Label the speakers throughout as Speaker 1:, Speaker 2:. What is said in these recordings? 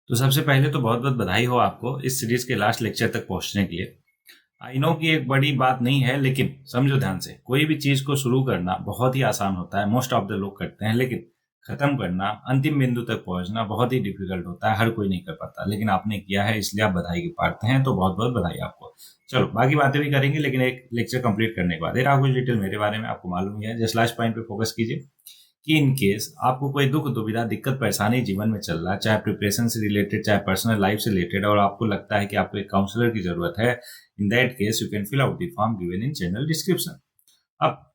Speaker 1: तो सबसे पहले तो बहुत बहुत बधाई हो आपको इस सीरीज के लास्ट लेक्चर तक पहुंचने के लिए। आई नो कि एक बड़ी बात नहीं है, लेकिन समझो ध्यान से, कोई भी चीज को शुरू करना बहुत ही आसान होता है, मोस्ट ऑफ द लोग करते हैं, लेकिन खत्म करना, अंतिम बिंदु तक पहुंचना बहुत ही डिफिकल्ट होता है, हर कोई नहीं कर पाता। लेकिन आपने किया है, इसलिए आप बधाई के पात्र हैं, तो बहुत बहुत बधाई आपको। चलो बाकी बातें भी करेंगे, लेकिन एक लेक्चर कंप्लीट करने के बाद एक कुछ डिटेल मेरे बारे में आपको मालूम ही है। जस्ट लास्ट पॉइंट पे फोकस कीजिए कि इन केस आपको कोई दुख दुविधा दिक्कत परेशानी जीवन में चल रहा है, चाहे प्रिपरेशन से रिलेटेड चाहे पर्सनल लाइफ से रिलेटेड, और आपको लगता है कि आपको एक काउंसलर की जरूरत है, in that case you can fill out the form given in channel description. अब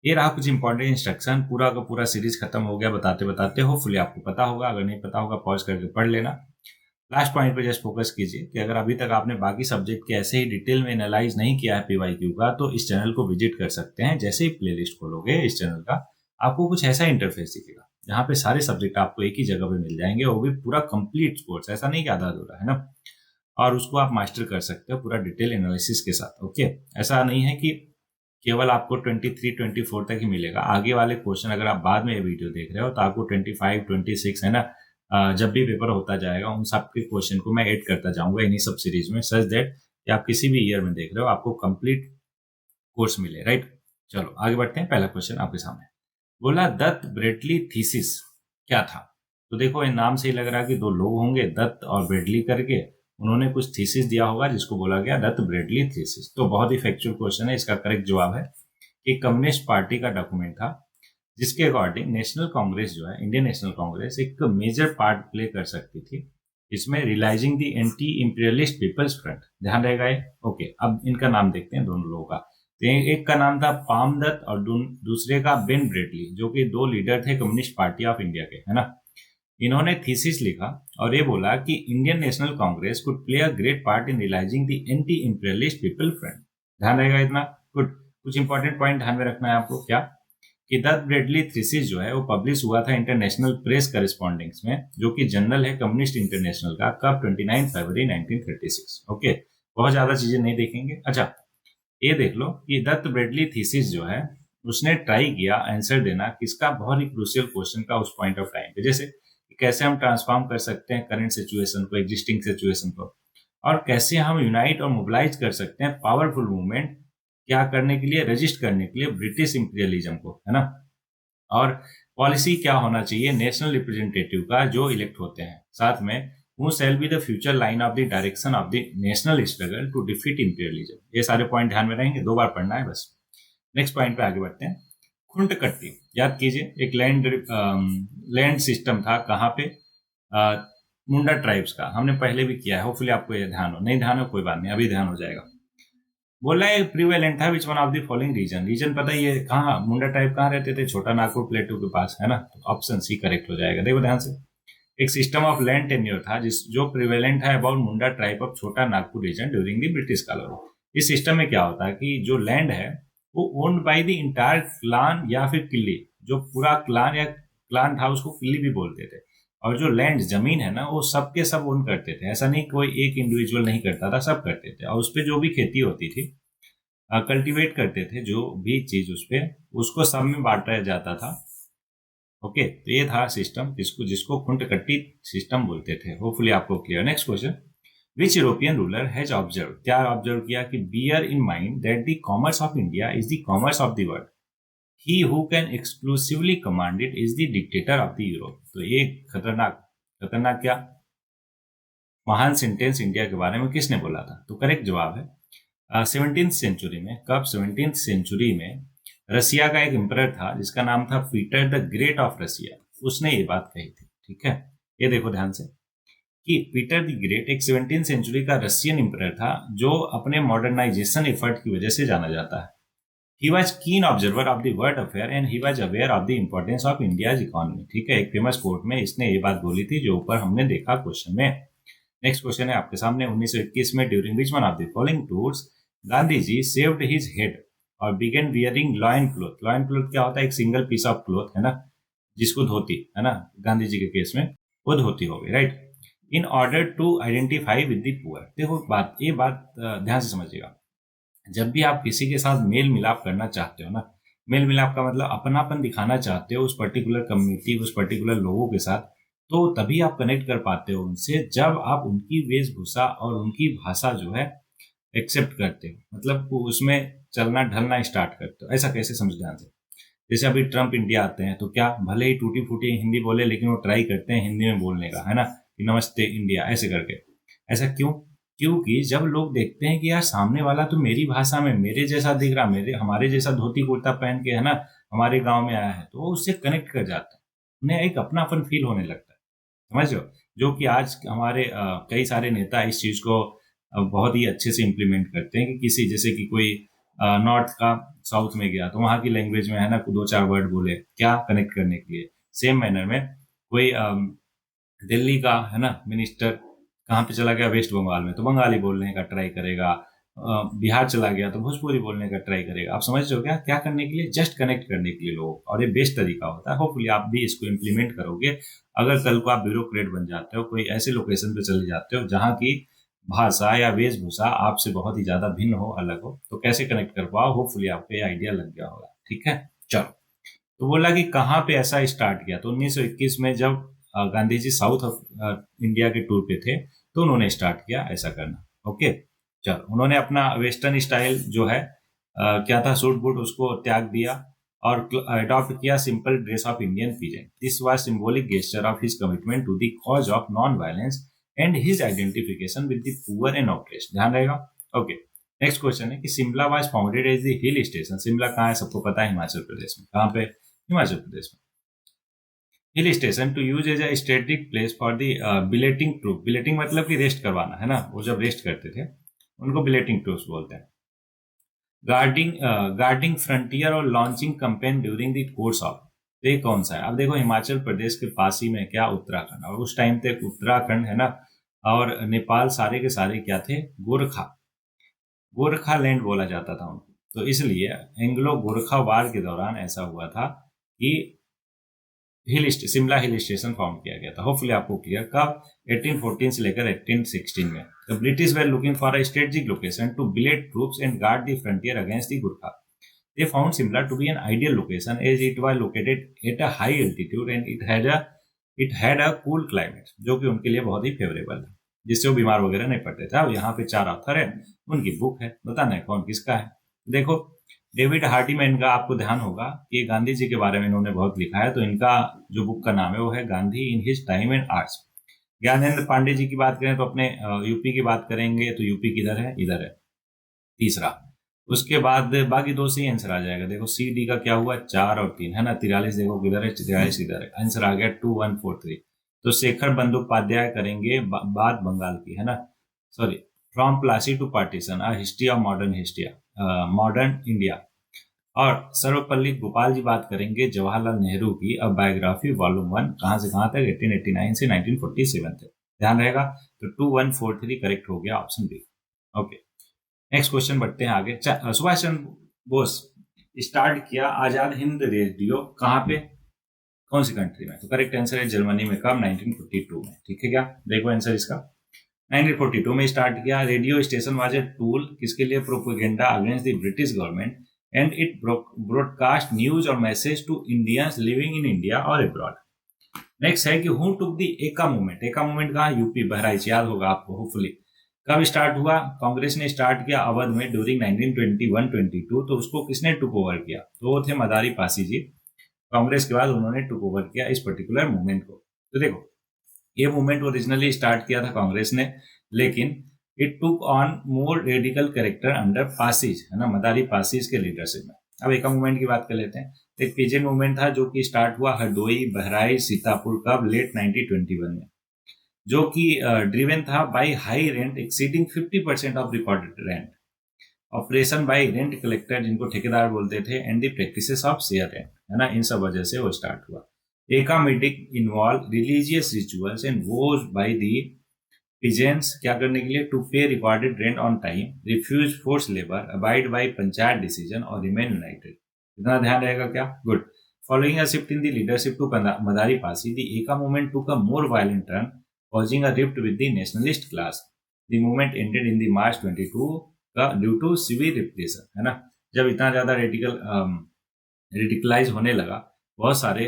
Speaker 1: ये रहा कुछ इंपॉर्टेंट इंस्ट्रक्शन। पूरा का पूरा सीरीज खत्म हो गया बताते बताते, होपफुली आपको पता होगा, अगर नहीं पता होगा पॉज करके पढ़ लेना। लास्ट पॉइंट पे जस्ट फोकस कीजिए कि अगर अभी तक आपने बाकी सब्जेक्ट के ऐसे ही डिटेल में एनालाइज नहीं किया है पीवाईक्यू का, तो इस चैनल को विजिट कर सकते हैं। जैसे ही प्लेलिस्ट खोलोगे इस चैनल का, आपको कुछ ऐसा इंटरफेस दिखेगा जहाँ पे सारे सब्जेक्ट आपको एक ही जगह पे मिल जाएंगे, वो भी पूरा कंप्लीट कोर्स, ऐसा नहीं कि आधा अधूरा, है ना। और उसको आप मास्टर कर सकते हो पूरा डिटेल एनालिसिस के साथ। ओके, ऐसा नहीं है कि केवल आपको 23, 24 तक ही मिलेगा। आगे वाले क्वेश्चन अगर आप बाद में ये वीडियो देख रहे हो तो आपको 25, 26, है ना, जब भी पेपर होता जाएगा उन सब के क्वेश्चन को मैं ऐड करता जाऊंगा इन्हीं सब सीरीज में, सच दैट कि आप किसी भी ईयर में देख रहे हो आपको कंप्लीट कोर्स मिले, राइट। चलो आगे बढ़ते हैं। पहला क्वेश्चन आपके सामने बोला, दत्त ब्रेडली थीसिस क्या था। तो देखो, इन नाम से ही लग रहा है कि दो लोग होंगे, दत्त और ब्रेडली करके, उन्होंने कुछ थीसिस दिया होगा जिसको बोला गया दत्त ब्रेडली थीसिस। तो बहुत ही फैक्चुअल क्वेश्चन है। इसका करेक्ट जवाब है कि कम्युनिस्ट पार्टी का डॉक्यूमेंट था, जिसके अकॉर्डिंग नेशनल कांग्रेस जो है, इंडियन नेशनल कांग्रेस, एक मेजर पार्ट प्ले कर सकती थी इसमें, realising the anti imperialist people's front. ध्यान रहेगा ये। ओके, अब इनका नाम देखते हैं दोनों लोगों का। तो एक का नाम था पाम दत्त और दूसरे का बेन ब्रेडली, जो कि दो लीडर थे कम्युनिस्ट पार्टी ऑफ इंडिया के, है ना। इन्होंने थीसिस लिखा और ये बोला कि Indian national Congress could play a great part in realising the anti imperialist people front. ध्यान रहेगा इतना। गुड। कुछ इंपॉर्टेंट पॉइंट ध्यान में रखना है आपको। क्या कि दत्त ब्रेडली थीसिस जो है वो पब्लिश हुआ था इंटरनेशनल प्रेस करस्पॉन्डेंस में, जो कि जर्नल है कम्युनिस्ट इंटरनेशनल का, कब 29 फरवरी 1936। ओके, बहुत ज्यादा चीजें नहीं देखेंगे। अच्छा, ये देख लो कि दत्त ब्रेडली थीसिस जो है उसने ट्राई किया आंसर देना किसका, बहुत ही क्रूशियल क्वेश्चन का उस पॉइंट ऑफ टाइम पे, जैसे कैसे हम ट्रांसफॉर्म कर सकते हैं करंट सिचुएशन को, एग्जिस्टिंग सिचुएशन को, और कैसे हम यूनाइट और मोबिलाइज कर सकते हैं पावरफुल मूवमेंट, क्या करने के लिए, रजिस्ट करने के लिए ब्रिटिश इंपीरियलिज्म को, है ना। और पॉलिसी क्या होना चाहिए नेशनल रिप्रेजेंटेटिव का जो इलेक्ट होते हैं, साथ में who shall be the future line of the direction of the national struggle to defeat imperialism। ये सारे पॉइंट ध्यान में रहेंगे, दो बार पढ़ना है बस। नेक्स्ट पॉइंट पे आगे बढ़ते हैं। खुंट कट्टी याद कीजिए, एक लैंड सिस्टम था, कहाँ पे, मुंडा ट्राइब्स का। हमने पहले भी किया है, होपफुली आपको ये ध्यान हो, नहीं ध्यान हो कोई बात नहीं, अभी ध्यान हो जाएगा। बोला है प्रीवेलेंट था which one of the following region. Region पता ही है कहाँ, मुंडा ट्राइब कहाँ रहते थे, छोटा नागपुर प्लेटू के पास, है ना। तो ऑप्शन सी करेक्ट हो जाएगा। देखो ध्यान से, एक सिस्टम ऑफ लैंड टेन्योर था जो प्रिवेलेंट है about Munda tribe of Chota Nagpur region during the British colony. इस सिस्टम में क्या होता है कि जो लैंड है वो owned by the entire clan या फिर किले, जो पूरा क्लान या क्लान था उसको किले भी बोलते थे, और जो लैंड जमीन है ना वो सबके सब ओन करते थे। ऐसा नहीं कोई एक इंडिविजुअल नहीं करता था, सब करते थे, और उस पर जो भी खेती होती थी, कल्टीवेट करते थे जो भी चीज उस पर, उसको सब में बांटा जाता था। ओके, तो ये था सिस्टम जिसको खुंट कट्टी सिस्टम बोलते थे। होपफुली आपको clear. Next question, which European ruler has observe, क्या ऑब्जर्व किया कि bear in mind that the commerce of India is the commerce of the world, he who can exclusively command it is the dictator of the Europe. तो ये खतरनाक क्या महान sentence India के बारे में किसने बोला था। तो करेक्ट जवाब है 17th सेंचुरी में। कब, 17th सेंचुरी में रसिया का एक एम्परर था जिसका नाम था Peter the Great of Russia, उसने ये बात कही थी। ठीक है, ये देखो ध्यान से कि पीटर द ग्रेट एक 17th सेंचुरी का रशियन एम्परर था जो अपने मॉडर्नाइजेशन एफर्ट की वजह से जाना जाता है। ही वॉज कीन observer of the world affair and he was aware of the importance of India's economy. ठीक है, एक फेमस कोर्ट में इसने ये बात बोली थी जो ऊपर हमने देखा क्वेश्चन में। नेक्स्ट क्वेश्चन है आपके सामने, 1921 में during which one of the following tours Gandhi ji shaved his head और began wearing loin cloth. Loin cloth क्या होता है, एक सिंगल पीस ऑफ क्लोथ, है ना, जिसको धोती, है ना, गांधी जी के केस में वो धोती हो गई, right, in order to identify with the poor. देखो ये बात ध्यान से समझिएगा। जब भी आप किसी के साथ मेल मिलाप करना चाहते हो ना, मेल मिलाप का मतलब अपनापन दिखाना चाहते हो उस पर्टिकुलर कम्युनिटी, उस पर्टिकुलर लोगों के साथ, तो तभी आप कनेक्ट कर पाते हो उनसे जब आप उनकी वेशभूषा और उनकी भाषा जो है एक्सेप्ट करते हो, मतलब वो उसमें चलना ढलना स्टार्ट करते हो। ऐसा कैसे समझ ध्यान से। जैसे अभी ट्रम्प इंडिया आते हैं तो क्या भले ही टूटी फूटी हिंदी बोले लेकिन वो ट्राई करते हैं हिंदी में बोलने का, है ना, कि नमस्ते इंडिया ऐसे करके। ऐसा क्यों? क्योंकि जब लोग देखते हैं कि यार सामने वाला तो मेरी भाषा में मेरे जैसा दिख रहा, मेरे हमारे जैसा धोती कुर्ता पहन के, है ना, हमारे गांव में आया है, तो वो उससे कनेक्ट कर जाते हैं, उन्हें एक अपनापन फील होने लगता है। समझ रहे हो? जो कि आज हमारे कई सारे नेता इस चीज को बहुत ही अच्छे से इम्प्लीमेंट करते हैं कि किसी जैसे कि कोई नॉर्थ का साउथ में गया तो वहाँ की लैंग्वेज में, है ना, दो चार वर्ड बोले क्या कनेक्ट करने के लिए। सेम मैनर में कोई दिल्ली का, है ना, मिनिस्टर कहाँ पे चला गया, वेस्ट बंगाल में, तो बंगाली बोलने का ट्राई करेगा। बिहार चला गया तो भोजपुरी बोलने का ट्राई करेगा। आप समझ रहे हो क्या क्या करने के लिए? जस्ट कनेक्ट करने के लिए लोगों को। और ये बेस्ट तरीका होता है। होपफुली आप भी इसको इम्प्लीमेंट करोगे। अगर कल को आप ब्यूरोक्रेट बन जाते हो, कोई ऐसे लोकेशन पे चले जाते हो जहाँ की भाषा या वेशभूषा आपसे बहुत ही ज्यादा भिन्न हो, अलग हो, तो कैसे कनेक्ट कर पाओ। होपफुली आपको ये आइडिया लग गया होगा। ठीक है, चलो। तो बोला कि कहाँ पे ऐसा स्टार्ट किया, तो 1921 में जब Gandhi ji south of India के टूर पे थे तो उन्होंने स्टार्ट किया ऐसा करना। ओके, चलो। उन्होंने अपना वेस्टर्न स्टाइल जो है क्या था, सूट बूट, उसको त्याग दिया और अडॉप्ट किया simple dress of Indian peasant. This was symbolic gesture of his commitment to the cause of non violence and his identification with the poor and oppressed. ध्यान रहेगा। ओके, नेक्स्ट क्वेश्चन है कि Shimla was founded as the hill station. Shimla कहाँ है? सबको पता है, हिमाचल प्रदेश में। कहाँ पे? हिमाचल प्रदेश में। Hill station to use as a static place for the billeting troop. Billeting मतलब कि रेस्ट करवाना, है ना, वो जब रेस्ट करते थे उनको बिलेटिंग ट्रूप्स बोलते हैं। गार्डिंग फ्रंटियर और launching campaign during the course of. तो ये कौन सा है? अब देखो, हिमाचल प्रदेश के पास ही में क्या उत्तराखंड, और उस टाइम तक उत्तराखंड, है ना, और नेपाल सारे के सारे क्या थे? गोरखा, गोरखा लैंड बोला जाता था उनको। तो इसलिए एंग्लो गोरखा वार के दौरान ऐसा हुआ था कि शिमला हिल स्टेशन फाउंड किया गया था। होपफुली आपको क्लियर। कब? 1814 से लेकर 1816 में। The British were looking for a strategic location to billet troops and guard the frontier against the Gurkha. They found Simla to be an ideal location as it was located at a high altitude and it had a cool climate, जो कि उनके लिए बहुत ही favourable था, जिससे वो बीमार वगैरह नहीं पड़ते थे। अब यहाँ पे चार ऑथर है, उनकी बुक है, बताना है कौन किसका है। देखो, डेविड हार्टीमैन का आपको ध्यान होगा कि गांधी जी के बारे में इन्होंने बहुत लिखा है। तो इनका जो बुक का नाम है वो है Gandhi in his time and arts. Gyanendra Pandey ji की बात करें तो अपने यूपी की बात करेंगे तो यूपी किधर है? इधर है, तीसरा। उसके बाद बाकी दो से ही आंसर आ जाएगा। देखो सी डी का क्या हुआ, 4 और 3, है ना। 43 देखो किधर है, 43 इधर है। आंसर आ गया 2143। तो शेखर बंदोपाध्याय करेंगे बात बंगाल की, है ना, sorry, from Plassey to partition a history of modern India. और सर्वपल्ली गोपाल जी बात करेंगे जवाहरलाल नेहरू की अ बायोग्राफी वॉल्यूम 1, कहां से कहां तक? 1889 से 1947 तक। ध्यान रहेगा। तो 2143 करेक्ट हो गया, option B. Okay, next question बढ़ते हैं आगे। सुभाष चंद्र बोस स्टार्ट किया आजाद हिंद रेडियो कहाँ पे, कौन सी कंट्री में? तो करेक्ट आंसर है जर्मनी में। कब? 1942 में। ठीक है क्या? देखो आंसर इसका, 1942 में स्टार्ट किया। Radio station was a tool किसके लिए? Propaganda against the British government and it broadcast news और message to Indians living in India और अब्रॉड। नेक्स्ट है कि who took the Eka movement. Eka movement कहाँ? यूपी, बहराइच, याद होगा आपको होपफुली। कब स्टार्ट हुआ? कांग्रेस ने स्टार्ट किया अवध में ड्यूरिंग 1921-22। तो उसको किसने टुक ओवर किया? तो वो थे मदारी पासी जी। कांग्रेस के बाद उन्होंने टुक ओवर किया इस पर्टिकुलर मूवमेंट को। तो देखो, ये मूवमेंट ओरिजिनली स्टार्ट किया था कांग्रेस ने, लेकिन it took on more radical character under Parsis, है ना, मदारी पासीज के लीडरशिप में। अब एका मूवमेंट की बात कर लेते हैं। एक पीजेंट मूवमेंट था जो कि स्टार्ट हुआ हरदोई, बहराइच, सीतापुर, कब? लेट 1921 में, जो कि ड्रिवन था by high rent exceeding 50% of recorded rent, operation by rent collector जिनको ठेकेदार बोलते थे, and the practices of share rent, है ना। इन सब वजह से वो स्टार्ट हुआ। Eka meeting involve religious rituals and vows by the peasants, क्या करने के लिए? To pay recorded rent on time, refuse force labour, abide by panchayat decision और रिमेन यूनाइटेड। इतना ध्यान रहेगा क्या? Good. Following a shift in the leadership to Madari Pasi, the Eka movement took a more violent turn, causing a rift with the nationalist class. The movement ended in the March 22 का due to severe repression, है ना। जब इतना ज्यादा radicalise होने लगा, बहुत सारे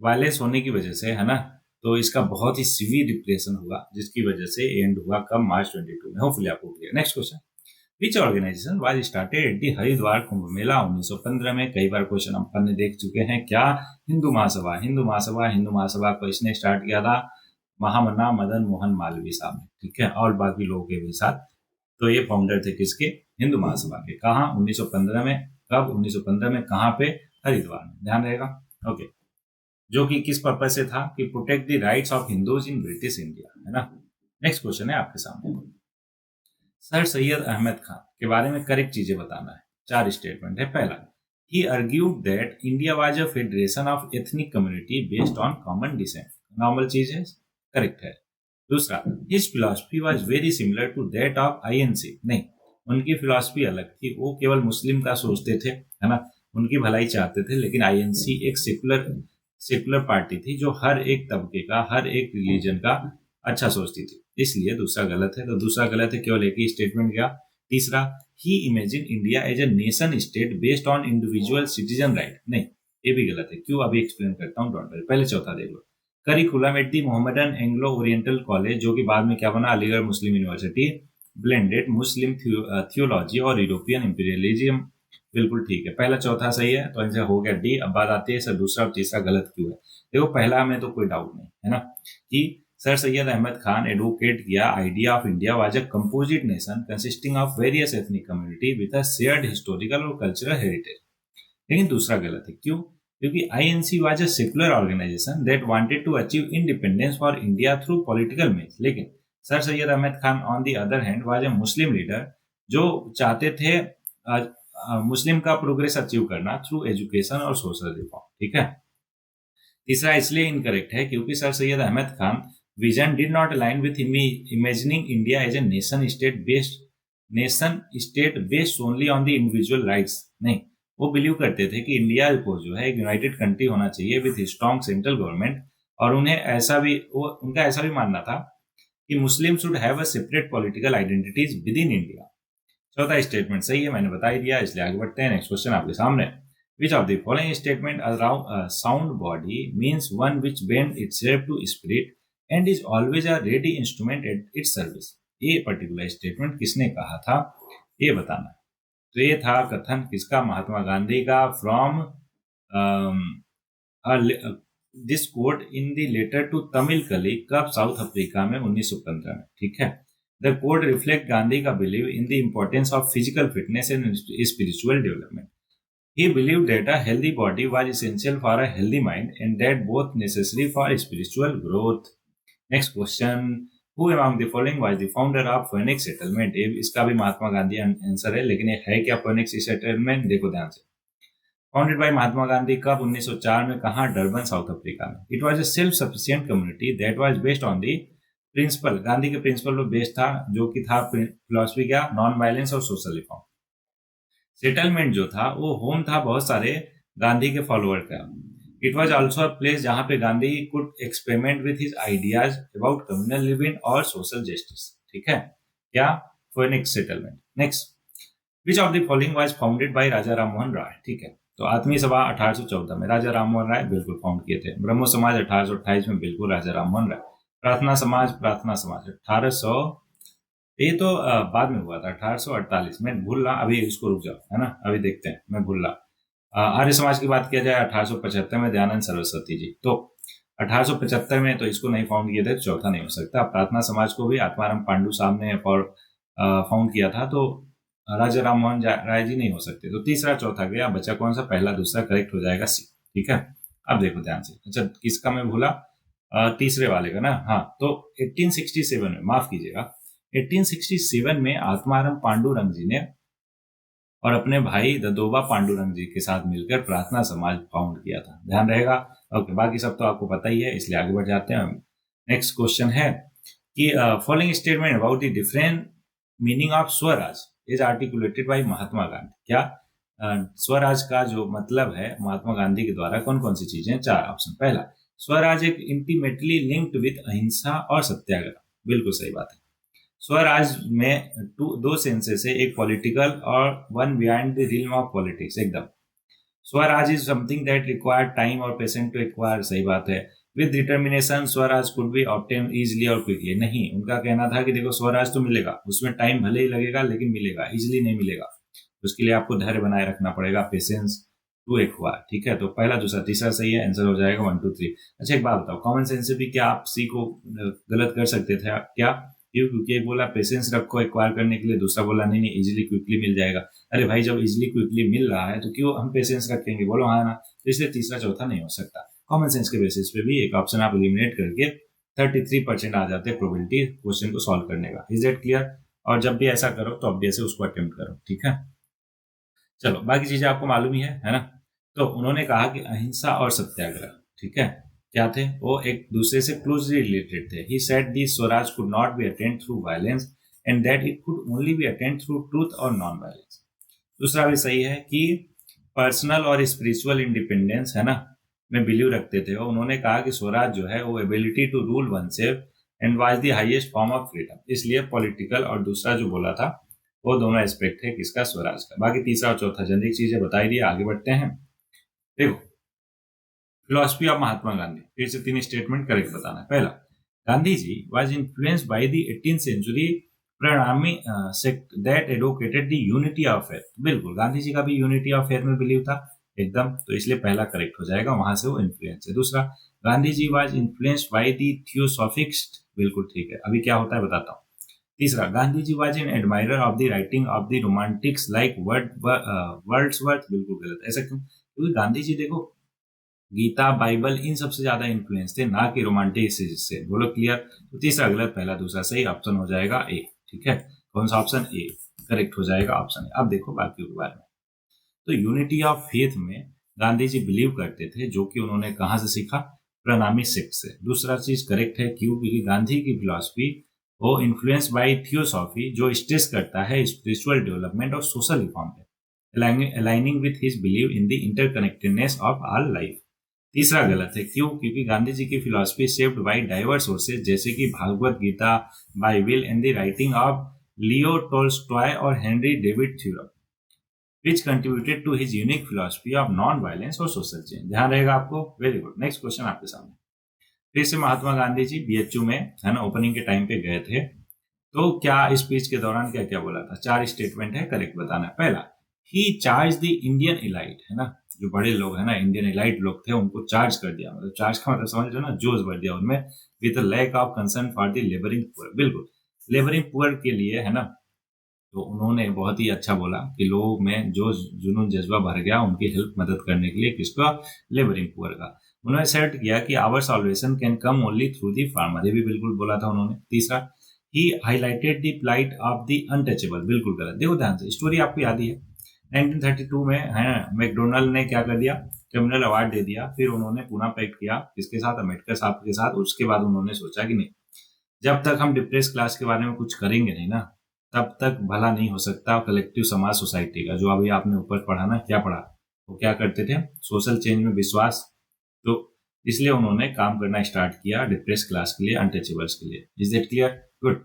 Speaker 1: वायलेंस होने की वजह से, है ना, तो इसका बहुत ही सीवियर डिप्रेशन हुआ, जिसकी वजह से एंड हुआ कब, मार्च 22 में। होपफुली आपको clear. Next question, which organisation was started at the Haridwar Kumbh Mela 1915 में। कई बार क्वेश्चन अपन ने देख चुके हैं। क्या? हिंदू महासभा। हिंदू महासभा को इसने स्टार्ट किया था महामना मदन मोहन मालवीय साहब ने, ठीक है, और बाकी लोगों के भी साथ। तो ये फाउंडर थे किसके? हिंदू महासभा के। कहाँ? 1915 में। कब? 1915 में। कहाँ पे? हरिद्वार में। ध्यान रहेगा। ओके, जो कि किस पर्पज से था? कि protect the rights of Hindus in British India, है ना। नेक्स्ट क्वेश्चन है आपके सामने, सर सैयद अहमद खान के बारे में करेक्ट चीजें बताना है। 4 स्टेटमेंट है। पहला, he argued that India was a federation of ethnic community based on common descent. Normal चीज है, करेक्ट है। दूसरा, his philosophy was very similar to that of INC. नहीं, उनकी फिलॉसफी अलग थी, वो केवल मुस्लिम का सोचते थे, है ना, उनकी भलाई चाहते थे। लेकिन INC एक सेकुलर पार्टी थी जो हर एक तबके का, हर एक रिलीजन का अच्छा सोचती थी। इसलिए दूसरा गलत है। तो दूसरा गलत है, केवल एक ही स्टेटमेंट गया। तीसरा, he imagine India as a nation state based on individual citizen right. नहीं, ये भी गलत है। क्यों? अभी एक्सप्लेन करता हूँ, डोंट वरी। पहले चौथा देख लो, curriculum at the Mohammedan Anglo Oriental College, जो कि बाद में क्या बना? Aligarh Muslim University, blended Muslim theology और यूरोपियन इंपीरियलिज्म। बिल्कुल ठीक है, पहला चौथा सही है, तो इनसे हो गया डी। अब बात आती है सर दूसरा और तीसरा गलत क्यों है। देखो, पहला में तो कोई डाउट नहीं है ना, कि सर सैयद अहमद खान एडवोकेट किया idea of India was a composite nation consisting of various ethnic community with a shared historical और कल्चरल हेरिटेज। लेकिन दूसरा गलत है। क्यों? क्योंकि INC was a secular organisation that wanted to achieve independence for India through political means. लेकिन sir Syed Ahmad Khan on the other hand was a Muslim leader जो चाहते थे मुस्लिम का प्रोग्रेस अचीव करना थ्रू एजुकेशन और सोशल रिफॉर्म, ठीक है। तीसरा इसलिए इनकरेक्ट है क्योंकि sir Syed Ahmad Khan vision did not align with imagining India as a nation state based only on the individual rights. नहीं, वो बिलीव करते थे कि इंडिया को जो है एक यूनाइटेड कंट्री होना चाहिए विथ स्ट्रॉन्ग सेंट्रल गवर्नमेंट, और उन्हें उनका ऐसा भी मानना था कि मुस्लिम should have a separate political identities with in India. चौथा स्टेटमेंट सही है, मैंने बता ही दिया, इसलिए आगे बढ़ते हैं। नेक्स्ट क्वेश्चन आपके सामने, which of the following statement around a sound body means one which bends itself to spirit and is always a ready instrument at its service। ये पर्टिकुलर स्टेटमेंट किसने कहा था, ये बताना है। तो ये था कथन किसका? महात्मा गांधी का, from this quote in the letter to Tamil कली, कब? साउथ अफ्रीका में 1915 में, ठीक है। द कोड रिफ्लेक्ट गांधी का believe in the importance of physical fitness and spiritual development. He believed that a healthy body was essential for a healthy mind and that both necessary for spiritual growth. Next question, who among the following was the founder of Phoenix Settlement? इसका भी Mahatma Gandhi answer है, लेकिन ये है क्या Phoenix Settlement? देखो ध्यान से। Founded by महात्मा गांधी कब? 1904 में। कहाँ? डरबन, साउथ अफ्रीका में। It was a self-sufficient community that was based on the principle, Gandhi के प्रिंसिपल पर बेस्ड था, जो कि था फिलोसफी क्या? नॉन वायलेंस और सोशल रिफॉर्म। सेटलमेंट जो था वो होम था बहुत सारे गांधी के फॉलोअर का। It was also a place जहां पे Gandhi could experiment with his ideas about communal living और सोशल जस्टिस, ठीक है। क्या? Phoenix settlement. Next, which of the following was founded by Raja Rammohan Roy, ठीक है। तो आत्मीय सभा 1814 में राजा राममोहन राय बिल्कुल फाउंड किए थे। ब्रह्मो समाज 1828 में, बिल्कुल राजा राममोहन राय। प्रार्थना समाज 1800, ये तो बाद में हुआ था 1848 में, भूल रहा, अभी इसको रुक जाओ, है ना, अभी देखते हैं, मैं भूल रहा। आर्य समाज की बात किया जाए 1875 में, दयानंद सरस्वती जी। तो 1875 में तो इसको नहीं फाउंड किए थे, चौथा नहीं हो सकता। प्रार्थना समाज को भी आत्माराम पांडु साहब ने फाउंड किया था, तो राजा राममोहन राय जी नहीं हो सकते। तो तीसरा चौथा गया, बचा कौन सा? पहला दूसरा करेक्ट हो जाएगा सी, ठीक है। अब देखो ध्यान से। अच्छा, किसका मैं भूला? तीसरे वाले का ना। हाँ, तो 1867 में, माफ कीजिएगा, 1867 में आत्माराम पांडुरंग जी ने और अपने भाई ददोबा पांडुरंग जी के साथ मिलकर प्रार्थना समाज फाउंड किया था। ध्यान रहेगा। ओके, बाकी सब तो आपको पता ही है, इसलिए आगे बढ़ जाते हैं। नेक्स्ट क्वेश्चन है कि following statement about the different meaning of Swaraj is articulated by Mahatma Gandhi. क्या स्वराज का जो मतलब है महात्मा गांधी के द्वारा कौन कौन सी चीजें? 4 ऑप्शन। पहला, स्वराज एक इंटीमेटली लिंक्ड विद अहिंसा और सत्याग्रह, बिल्कुल सही बात है। स्वराज में 2 सेंसेस है, एक पॉलिटिकल और one behind the realm of politics, एकदम। Swaraj is something that require time और पेशेंस टू एक्वायर, सही बात है। With determination Swaraj could be obtain easily और क्विकली। नहीं, उनका कहना था कि देखो स्वराज तो मिलेगा, उसमें टाइम भले ही लगेगा लेकिन मिलेगा, इजिली नहीं मिलेगा, उसके लिए आपको धैर्य बनाए रखना पड़ेगा, पेशेंस टू एक्वायर। ठीक है, तो पहला दूसरा तीसरा सही है, आंसर हो जाएगा 1 2 3। अच्छा एक बात बताओ, कॉमन सेंस से भी क्या आप सी को गलत कर सकते थे क्या? क्यों? क्योंकि एक बोला पेशेंस रखो एक्वायर करने के लिए, दूसरा बोला नहीं नहीं इजिली क्विकली मिल जाएगा। अरे भाई जब इजिली क्विकली मिल रहा है तो क्यों हम पेशेंस रखेंगे? बोलो हाँ ना। तो इसलिए तीसरा चौथा नहीं हो सकता। कॉमन सेंस के बेसिस पे भी एक ऑप्शन आप एलिमिनेट करके 33% आ जाते हैं प्रोबेबिलिटी क्वेश्चन को सॉल्व करने का। Is that clear? और जब भी ऐसा करो तो ऑब्वियस है उसको अटेम्प्ट करो। ठीक है, चलो बाकी चीजें आपको मालूम ही है ना। तो उन्होंने कहा कि अहिंसा और सत्याग्रह, ठीक है, क्या थे? वो एक दूसरे से क्लोजली रिलेटेड थे। He said the swaraj could not be attained through violence and that it could only be attained through truth और नॉन वायलेंस। दूसरा भी सही है कि पर्सनल और स्पिरिचुअल इंडिपेंडेंस है ना में बिलीव रखते थे। उन्होंने कहा कि स्वराज जो है वो ability to rule one self and was the highest form of freedom. इसलिए पॉलिटिकल और दूसरा जो बोला था वो दोनों एस्पेक्ट है किसका? स्वराज का। बाकी तीसरा और चौथा जनरिक चीजें बताई दी, आगे बढ़ते हैं। देखो फिलोसफी ऑफ महात्मा गांधी, फिर से 3 स्टेटमेंट करेक्ट बताना है। पहला, Gandhi ji was influenced by the 18th century Pranami sect that advocated the unity of faith. बिल्कुल, गांधी जी का भी यूनिटी ऑफ फेथ में बिलीव था एकदम, तो इसलिए पहला करेक्ट हो जाएगा, वहां से वो इन्फ्लुएंस है। दूसरा, Gandhi ji was influenced by the theosophist. बिल्कुल ठीक है, अभी क्या होता है बताता हूँ। तीसरा, Gandhi ji was an admirer of the writing of the romantics like Wordsworth. बिल्कुल गलत। ऐसा क्यों? क्योंकि गांधी जी देखो गीता, बाइबल, इन सबसे ज्यादा इन्फ्लुएंस थे, ना कि रोमांटिक से। बोलो क्लियर? तो तीसरा गलत, पहला दूसरा सही, ऑप्शन हो जाएगा ए। ठीक है, कौन सा ऑप्शन? ए करेक्ट हो जाएगा, ऑप्शन ए। अब देखो बाकी के बारे में। तो यूनिटी ऑफ फेथ में गांधी जी बिलीव करते थे, जो कि उन्होंने कहां से सीखा? प्रणामी सेक्ट से। दूसरा चीज करेक्ट है, क्यों? क्योंकि गांधी की फिलॉसफी वो इन्फ्लुएंस बाय थियोसॉफी, जो स्ट्रेस करता है स्पिरिचुअल डेवलपमेंट और सोशल रिफॉर्म पे, aligning with his believe in the interconnectedness of all life. तीसरा गलत है, क्यों? क्योंकि गांधी जी की philosophy shaped by diverse sources जैसे कि Bhagavad Gita, Bible and the writing of Leo Tolstoy और Henry David Thoreau, which contributed to his unique philosophy of non-violence और social change। ध्यान रहेगा आपको। Very good. नेक्स्ट क्वेश्चन आपके सामने। फिर से महात्मा गांधी जी बीएचयू में है ना ओपनिंग के टाइम पे गए थे, तो क्या स्पीच के दौरान क्या क्या बोला था? 4 स्टेटमेंट है, करेक्ट बताना है। पहला, ही चार्ज द इंडियन इलाइट, है ना, जो बड़े लोग है ना इंडियन इलाइट लोग थे, उनको चार्ज कर दिया। मतलब चार्ज का मतलब समझ लो ना, जोश भर दिया उनमें, with lack of concern for the labouring poor. बिल्कुल, लेबरिंग पुअर के लिए है ना, तो उन्होंने बहुत ही अच्छा बोला कि लोगों में जो जुनून जज्बा भर गया उनकी हेल्प मदद करने के लिए, किसका? लेबरिंग पुअर का। उन्होंने सेट किया कि our salvation can come only through the farmer. ये भी बिल्कुल बोला था उन्होंने। तीसरा, he highlighted the plight of the untouchable. बिल्कुल गलत। देखो ध्यान से, स्टोरी आपको याद ही है। 1932 में है मैकडोनल्ड ने क्या कर दिया? क्रिमिनल अवार्ड दे दिया। फिर उन्होंने पुनः पैक्ट किया किसके साथ? अम्बेडकर साहब के साथ। उसके बाद उन्होंने सोचा कि नहीं, जब तक हम डिप्रेस क्लास के बारे में कुछ करेंगे नहीं ना, तब तक भला नहीं हो सकता कलेक्टिव समाज सोसाइटी का। जो अभी आपने ऊपर पढ़ा ना, क्या पढ़ा? वो क्या करते थे? सोशल चेंज में विश्वास। तो इसलिए उन्होंने काम करना स्टार्ट किया डिप्रेस क्लास के लिए, अनटचेबल्स के लिए। Is that clear? गुड।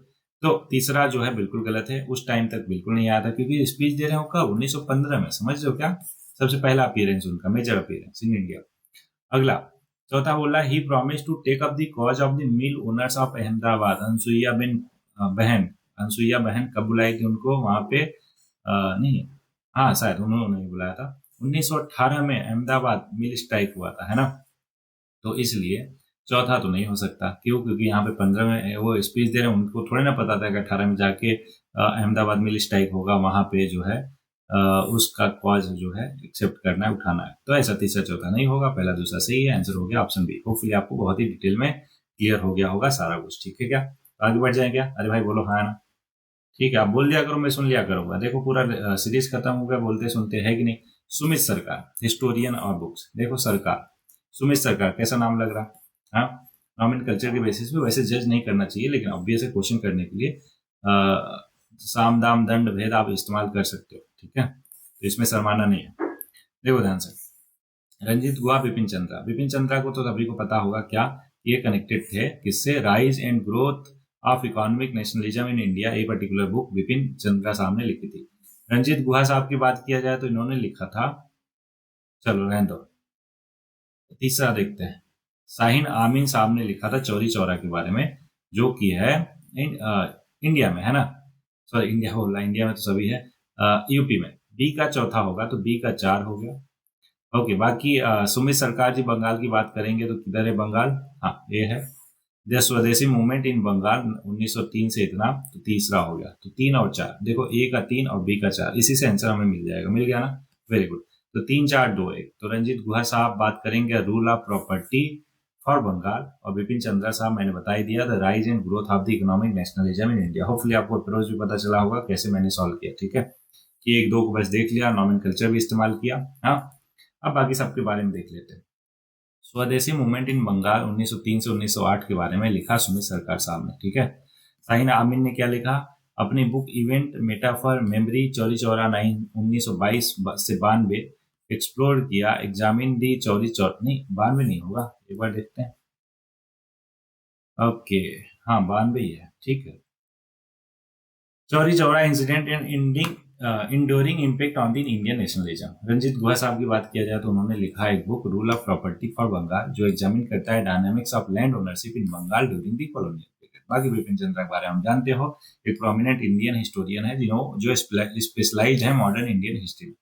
Speaker 1: तो तीसरा जो है बिल्कुल गलत है, उस टाइम तक बिल्कुल नहीं आया था, क्योंकि स्पीच दे रहे हो कब? 1915 में। समझ लो क्या? सबसे पहला अपीयरेंस उनका, मेजर अपीयरेंस इन इंडिया। अगला, चौथा बोला, he promise to take up the cause of the mill owners of Ahmedabad. Anasuya बहन कब बुलाई थी उनको वहां पे? नहीं, हाँ शायद उन्होंने बुलाया था। 1918 में अहमदाबाद मिल स्ट्राइक हुआ था, है ना, तो इसलिए चौथा तो नहीं हो सकता। क्यों? क्योंकि यहाँ पे 15 में वो स्पीच दे रहे हैं, उनको थोड़ी ना पता था कि 18 में जाके अहमदाबाद मिल स्ट्राइक होगा, वहां पे जो है उसका कॉज जो है एक्सेप्ट करना है, उठाना है। तो ऐसा तीसरा चौथा नहीं होगा, पहला दूसरा सही है, आंसर हो गया ऑप्शन बी। होपफुली आपको बहुत ही डिटेल में क्लियर हो गया होगा सारा कुछ। ठीक है क्या? तो आगे बढ़ जाए क्या? अरे भाई बोलो हाँ ना। ठीक है, आप बोल दिया करो, मैं सुन लिया करूंगा। देखो पूरा सीरीज खत्म हो गया, बोलते सुनते है कि नहीं। सुमित सरकार, हिस्टोरियन और बुक्स। देखो सरकार, सुमित सरकार कैसा नाम लग रहा? हाँ, नॉमिन कल्चर के बेसिस पे वैसे जज नहीं करना चाहिए, लेकिन ऑब्वियस है क्वेश्चन करने के लिए साम दाम दंड भेद आप इस्तेमाल कर सकते हो। ठीक है, तो इसमें शर्माना नहीं है। देखो ध्यान से, रंजीत गुहा, बिपिन चंद्रा। बिपिन चंद्रा को तो सभी को पता होगा क्या, ये कनेक्टेड थे किससे? Rise and growth of economic nationalism in India, a particular book Bipin Chandra साहब ने लिखी थी। रंजीत गुहा साहब की बात किया जाए तो इन्होंने लिखा था, चलो रहने दो, तीसरा देखते हैं। शाहीन आमीन साहब ने लिखा था चौरी चौरा के बारे में, जो कि है इंडिया में, है ना, सॉरी इंडिया बोला, इंडिया में तो सभी है, यूपी में। बी का चौथा होगा, तो बी का 4 हो गया। ओके, बाकी सुमित सरकार जी बंगाल की बात करेंगे तो किधर है बंगाल? हाँ, ये है। द स्वदेशी मूवमेंट इन बंगाल 1903 से इतना, तो तीसरा हो गया। तो 3 और 4, देखो ए का 3 और बी का 4, इसी से आंसर हमें मिल जाएगा, मिल गया ना, वेरी गुड। तो 3 4 2 1। तो रंजीत गुहा साहब बात करेंगे rule of property for Bengal, और बिपिन चंद्रा साहब मैंने बता ही दिया, the rise and growth of the economic nationalism in India. Hopefully आपको अप्रोच भी पता चला होगा कैसे मैंने सॉल्व किया, ठीक है, कि 1 2 को बस देख लिया, नॉमेनकल्चर भी इस्तेमाल किया। हाँ, अब बाकी सबके बारे में देख लेते हैं। स्वदेशी मूवमेंट इन बंगाल 1903 से 1908 के बारे में लिखा सुमित सरकार साहब ने, ठीक है। शाहीन आमीन ने क्या लिखा? अपनी book event metaphor memory Chauri Chaura 1922 से 92 एक्सप्लोर किया, एग्जामिन दी चौरी चौरा, नहीं 92 नहीं होगा, एक बार देखते हैं। ओके, हाँ 92 ही है, ठीक है। Chauri Chaura incident and enduring impact on the Indian nationalism. Ranajit Guha साहब की बात किया जाए तो उन्होंने लिखा एक book rule of property for Bengal, जो एग्जामिन करता है dynamics of land ownership in Bengal during the colonial period. बाकी बिपिन चंद्रा के बारे में हम जानते हो, एक प्रोमिनेंट इंडियन हिस्टोरियन है जो स्पेशलाइज्ड है मॉडर्न इंडियन हिस्ट्री में।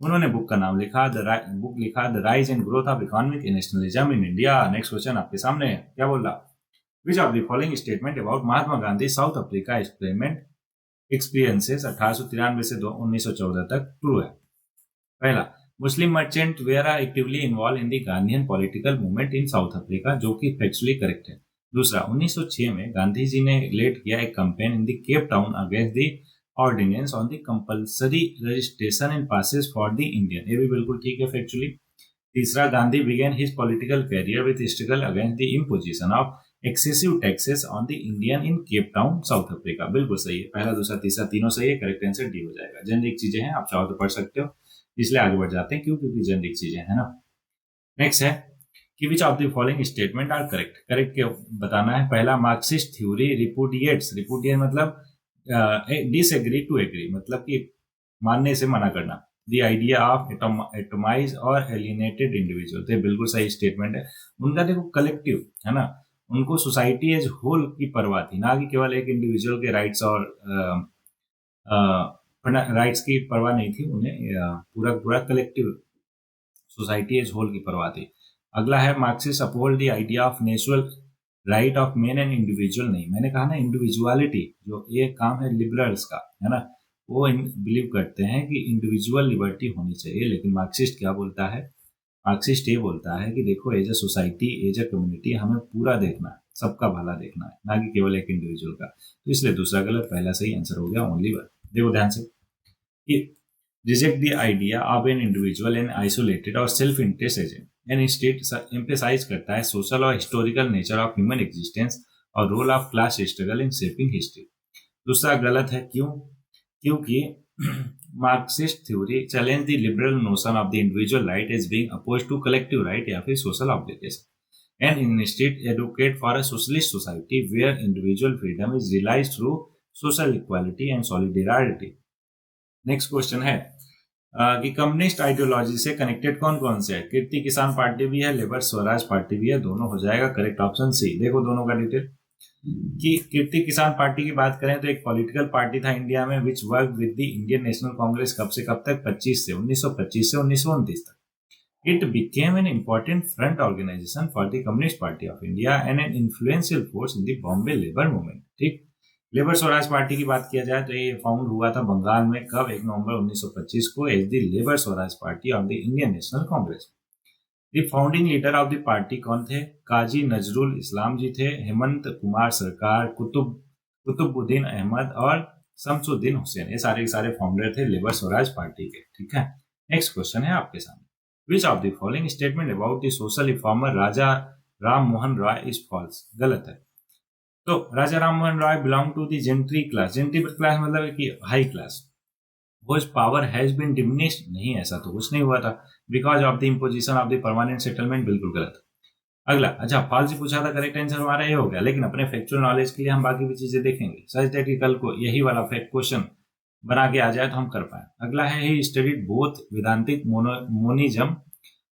Speaker 1: उन्होंने बुक का नाम लिखा the rise and growth of economic nationalism in India. Next question आपके सामने है, क्या बोल रहा? Which of the following statement about Mahatma Gandhi South Africa experiences 1893 से 1914 तक ट्रू है? पहला, Muslim merchant were are actively involve in the Gandhian political movement in South Africa, जो कि फैक्चुअली करेक्ट है। दूसरा, 1906 में गांधी जी ने लेड किया एक campaign in the Cape Town against the ordinance on the compulsory registration and passes for the Indian, ये भी बिल्कुल ठीक है फैक्चुअली। तीसरा, Gandhi began his political career with struggle against the imposition of excessive taxes on the Indian in Cape Town South Africa, बिल्कुल सही है। पहला दूसरा तीसरा तीनों सही है, करेक्ट आंसर डी हो जाएगा। जेनरिक चीजें हैं, आप चाहो तो पढ़ सकते हो, इसलिए आगे बढ़ जाते हैं, क्यों? क्योंकि जेनरिक चीजें हैं ना। नेक्स्ट है कि which of the following statement are correct? Correct के बताना है। पहला, मार्क्सिस्ट थ्योरी रिपुडिएट्स, रिपुडिएट मतलब डिसएग्री टू एग्री, मतलब कि मानने से मना करना, द आइडिया ऑफ एटोमाइज और एलिनेटेड इंडिविजुअल, तो बिल्कुल सही स्टेटमेंट है उनका। देखो कलेक्टिव है ना, उनको सोसाइटी एज होल की परवाह थी, ना कि केवल एक इंडिविजुअल के राइट्स और राइट्स की परवाह नहीं थी, उन्हें पूरा पूरा कलेक्टिव सोसाइटी एज होल की परवाह थी। अगला है, Marxist uphold the idea of natural right of man and individual, नहीं, मैंने कहा ना इंडिविजुअलिटी, जो ये काम है लिबरल्स का, है ना, वो बिलीव करते हैं कि इंडिविजुअल लिबर्टी होनी चाहिए। लेकिन मार्क्सिस्ट क्या बोलता है? मार्क्सिस्ट ये बोलता है कि देखो as a society, as a community, हमें पूरा देखना है, सबका भला देखना है, ना कि केवल एक इंडिविजुअल का। तो इसलिए दूसरा गलत, पहला सही आंसर हो गया ओनली वन। देखो ध्यान से, reject the idea of an individual and isolated और self interest agent, and instead emphasise करता है सोशल और historical nature of human existence और role of class struggle in shaping history. दूसरा गलत है, क्यों? क्योंकि Marxist theory challenge the liberal notion of the individual right as being opposed to collective right या फिर social obligation, and instead advocate for a socialist society where individual freedom is realised through social equality and solidarity. Next question है कि communist ideology से connected कौन कौन से है? कीर्ति किसान पार्टी भी है, लेबर स्वराज पार्टी भी है, दोनों हो जाएगा करेक्ट ऑप्शन सी। देखो दोनों का डिटेल, कि कीर्ति किसान पार्टी की बात करें तो एक पॉलिटिकल पार्टी था इंडिया में which work with the Indian national Congress कब से कब तक? 1925 से 1929 तक। It became an important front organisation for the Communist Party of India and an influential force in the Bombay labour movement. ठीक, लेबर स्वराज पार्टी की बात किया जाए तो ये फाउंड हुआ था बंगाल में, कब? 1 नवंबर 1925 को, as the Labour Swaraj Party of the Indian national Congress. The founding leader of the party कौन थे? काजी नजरुल इस्लाम जी थे, हेमंत कुमार सरकार, कुतुबुद्दीन अहमद और शमसुद्दीन हुसैन, ये सारे सारे फाउंडर थे लेबर स्वराज पार्टी के। ठीक है, नेक्स्ट क्वेश्चन है आपके सामने, which of the following statement about the social reformer Raja Ram Mohan Roy is false? गलत है। तो Raja Ram Mohan Roy belong to the gentry class, gentry class मतलब कि high class, whose power has been diminished, नहीं, ऐसा तो कुछ नहीं हुआ था, because of the imposition of the permanent settlement, बिल्कुल गलत। अगला, अच्छा फॉल्स ही पूछा था, करेक्ट आंसर हमारा ये हो गया, लेकिन अपने फैक्चुअल नॉलेज के लिए हम बाकी भी चीजें देखेंगे, सच दैट कि कल को यही वाला फैक्ट क्वेश्चन बना के आ जाए तो हम कर पाए। अगला है, ही स्टडीड बोथ वेदांतिक मोनिज्म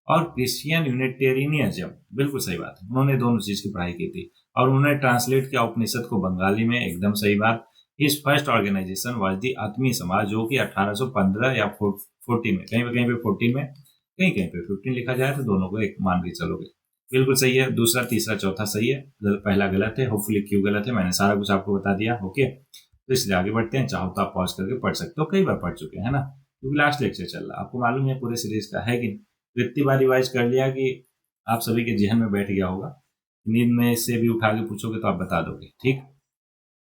Speaker 1: और क्रिश्चियन यूनिटेरियनिज्म, बिल्कुल सही बात है, उन्होंने दोनों चीज की पढ़ाई की थी। और उन्होंने ट्रांसलेट किया उपनिषद को बंगाली में, एकदम सही बात। His first organisation was the Atmiya Samaj, जो कि 1815 या 14 में, कहीं पे 14 में, कहीं पे 15 लिखा जाए, तो दोनों को एक मान के चलोगे। बिल्कुल सही है, दूसरा तीसरा चौथा सही है, पहला गलत है। होपफुली क्यों गलत है, मैंने सारा कुछ आपको बता दिया। ओके, तो इसलिए आगे बढ़ते हैं। चाहो तो आप पॉज करके पढ़ सकते हो, कई बार पढ़ चुके हैं ना, क्योंकि लास्ट लेक्चर चल रहा है, आपको मालूम है पूरे सीरीज का है कि तो इतनी बार रिवाइज कर लिया कि आप सभी के जहन में बैठ गया होगा। नींद में से भी उठा के पूछोगे तो आप बता दोगे। ठीक,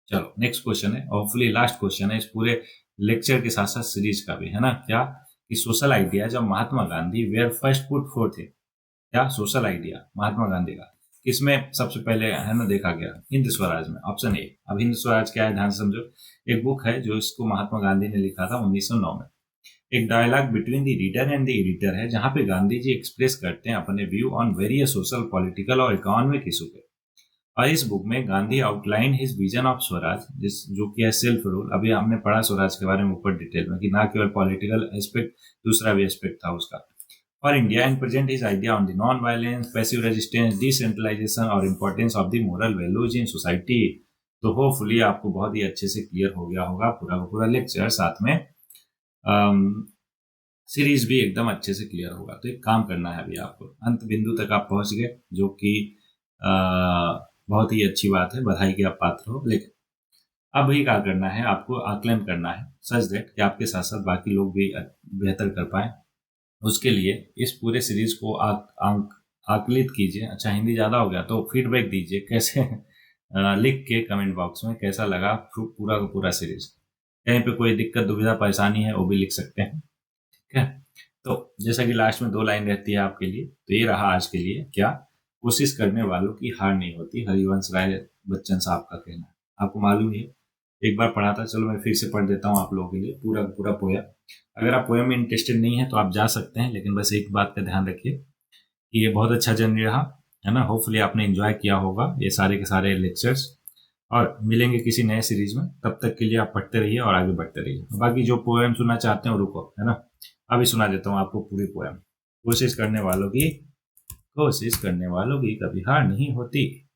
Speaker 1: चलो नेक्स्ट क्वेश्चन है, होपफुली लास्ट क्वेश्चन है इस पूरे लेक्चर के साथ साथ सीरीज का भी, है ना। क्या कि सोशल आइडिया जब Mahatma Gandhi were first put forth थे, क्या सोशल आइडिया महात्मा गांधी का किसमें सबसे पहले, है ना, देखा गया? हिंद स्वराज में, ऑप्शन ए। अब हिंद स्वराज क्या है, ध्यान से समझो। एक बुक है जो इसको महात्मा गांधी ने लिखा था 1909 में। एक dialogue between the reader and the editor है, जहां पे गांधी जी एक्सप्रेस करते हैं अपने view on various social, political और इकोनॉमिक इशू पे। और इस बुक में Gandhi outline his vision of swaraj, जिस जो कि है सेल्फ रूल। अभी हमने पढ़ा स्वराज के बारे में ऊपर डिटेल में, कि ना केवल पॉलिटिकल एस्पेक्ट, दूसरा भी एस्पेक्ट था उसका, for India, and present his idea on the non violence, passive resistance, decentralisation और importance of the moral values in society. तो होपफुली आपको बहुत ही अच्छे से क्लियर हो गया होगा पूरा का पूरा लेक्चर, साथ में सीरीज भी एकदम अच्छे से क्लियर होगा। तो एक काम करना है अभी आपको, अंत बिंदु तक आप पहुंच गए, जो कि बहुत ही अच्छी बात है, बधाई के आप पात्र हो। लेकिन अब भी क्या करना है, आपको आकलन करना है सच दैट कि आपके साथ साथ बाकी लोग भी बेहतर कर पाए। उसके लिए इस पूरे सीरीज को आकलित कीजिए। अच्छा, हिंदी ज़्यादा हो गया तो फीडबैक दीजिए, कैसे लिख के कमेंट बॉक्स में कैसा लगा पूरा का पूरा सीरीज। कहीं पे कोई दिक्कत दुविधा परेशानी है वो भी लिख सकते हैं, ठीक है। तो जैसा कि लास्ट में 2 लाइन रहती है आपके लिए, तो ये रहा आज के लिए। क्या कोशिश करने वालों की हार नहीं होती, हरिवंश राय बच्चन साहब का कहना है। आपको मालूम है, एक बार पढ़ा था, चलो मैं फिर से पढ़ देता हूँ आप लोगों के लिए पूरा पूरा पोया। अगर आप पोएम में इंटरेस्टेड नहीं है तो आप जा सकते हैं, लेकिन बस एक बात का ध्यान रखिए कि ये बहुत अच्छा जर्नी रहा, है ना। होपफुली आपने एंजॉय किया होगा ये सारे के सारे लेक्चर्स, और मिलेंगे किसी नए सीरीज में। तब तक के लिए आप पढ़ते रहिए और आगे बढ़ते रहिए। बाकी जो पोएम सुनना चाहते हैं रुको, है ना, अभी सुना देता हूँ आपको पूरी पोएम। कोशिश करने वालों की कभी हार नहीं होती,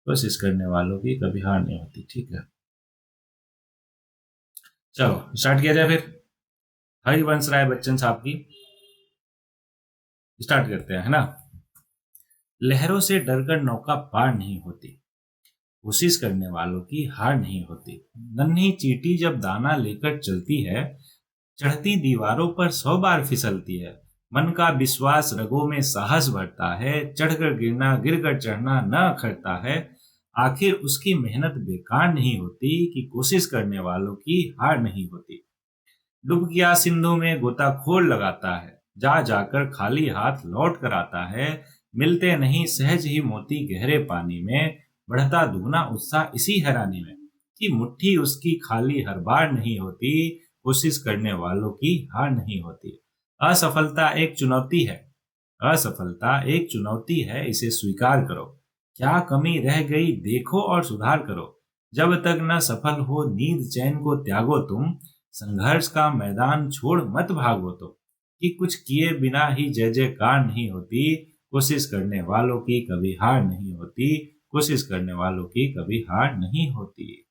Speaker 1: कोशिश करने वालों की कभी हार नहीं होती। ठीक है, चलो स्टार्ट किया जाए फिर। हरिवंश राय बच्चन साहब की स्टार्ट करते हैं, है ना। लहरों से डरकर नौका पार नहीं होती, कोशिश करने वालों की हार नहीं होती। नन्ही चींटी जब दाना लेकर चलती है, चढ़ती दीवारों पर 100 बार फिसलती है। मन का विश्वास रगों में साहस भरता है, चढ़कर गिरना गिरकर चढ़ना न अखरता है। आखिर उसकी मेहनत बेकार नहीं होती, कि कोशिश करने वालों की हार नहीं होती। डूब गया सिंधु में गोताखोर लगाता है, जा जाकर खाली हाथ लौट कर आता है। मिलते नहीं सहज ही मोती गहरे पानी में, बढ़ता दुगना उत्साह इसी हैरानी में, कि मुट्ठी उसकी खाली हर बार नहीं होती, कोशिश करने वालों की हार नहीं होती। असफलता एक चुनौती है, असफलता एक चुनौती है, इसे स्वीकार करो। क्या कमी रह गई देखो और सुधार करो। जब तक न सफल हो नींद चैन को त्यागो तुम, संघर्ष का मैदान छोड़ मत भागो तुम, कि कुछ किए बिना ही जय जयकार नहीं होती। कोशिश करने वालों की कभी हार नहीं होती, कोशिश करने वालों की कभी हार नहीं होती।